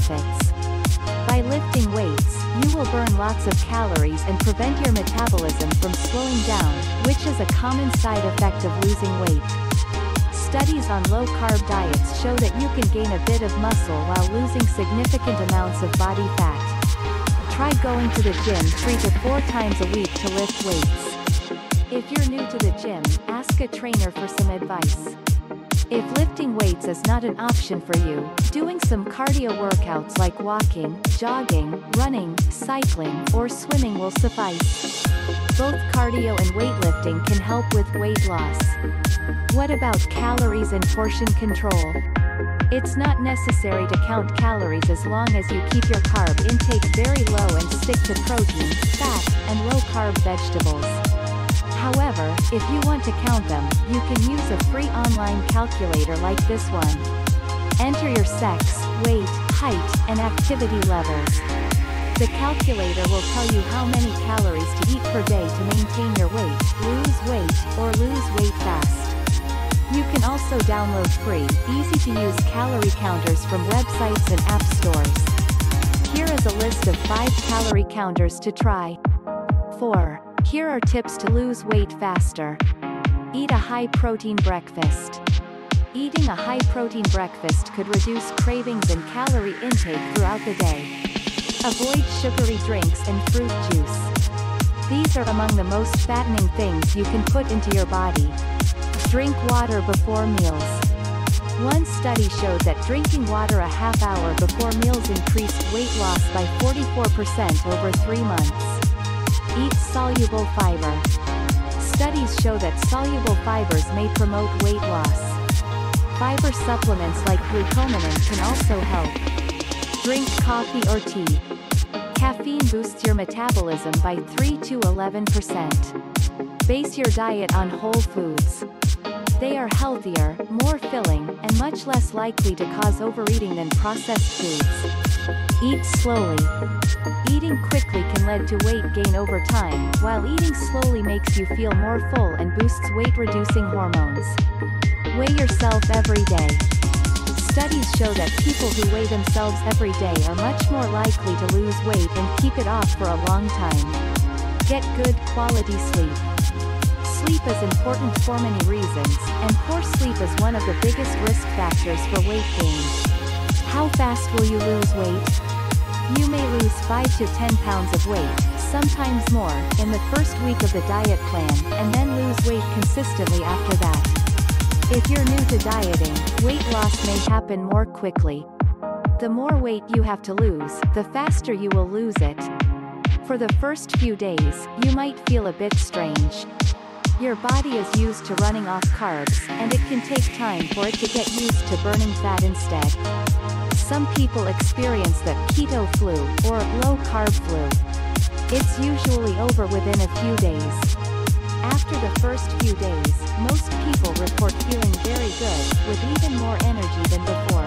benefits. By lifting weights, you will burn lots of calories and prevent your metabolism from slowing down, which is a common side effect of losing weight. Studies on low-carb diets show that you can gain a bit of muscle while losing significant amounts of body fat. Try going to the gym 3 to 4 times a week to lift weights. If you're new to the gym, ask a trainer for some advice. If lifting weights is not an option for you, doing some cardio workouts like walking, jogging, running, cycling, or swimming will suffice. Both cardio and weightlifting can help with weight loss. What about calories and portion control? It's not necessary to count calories as long as you keep your carb intake very low and stick to protein, fat, and low-carb vegetables. However, if you want to count them, you can use a free online calculator like this one. Enter your sex, weight, height, and activity levels. The calculator will tell you how many calories to eat per day to maintain your weight, lose weight, or lose weight fast. You can also download free, easy-to-use calorie counters from websites and app stores. Here is a list of 5 calorie counters to try. 4. Here are tips to lose weight faster. Eat a high-protein breakfast. Eating a high-protein breakfast could reduce cravings and calorie intake throughout the day. Avoid sugary drinks and fruit juice. These are among the most fattening things you can put into your body. Drink water before meals. One study showed that drinking water a half hour before meals increased weight loss by 44% over 3 months. Eat soluble fiber. Studies show that soluble fibers may promote weight loss. Fiber supplements like glucosamine can also help. Drink coffee or tea. Caffeine boosts your metabolism by 3 to 11%. Base your diet on whole foods. They are healthier, more filling, and much less likely to cause overeating than processed foods. Eat slowly. Eating quickly can lead to weight gain over time, while eating slowly makes you feel more full and boosts weight-reducing hormones. Weigh yourself every day. Studies show that people who weigh themselves every day are much more likely to lose weight and keep it off for a long time. Get good quality sleep. Sleep is important for many reasons, and poor sleep is one of the biggest risk factors for weight gain. How fast will you lose weight? You may lose 5 to 10 pounds of weight, sometimes more, in the first week of the diet plan, and then lose weight consistently after that. If you're new to dieting, weight loss may happen more quickly. The more weight you have to lose, the faster you will lose it. For the first few days, you might feel a bit strange. Your body is used to running off carbs, and it can take time for it to get used to burning fat instead. Some people experience the keto flu, or low-carb flu. It's usually over within a few days. After the first few days, most people report feeling very good, with even more energy than before.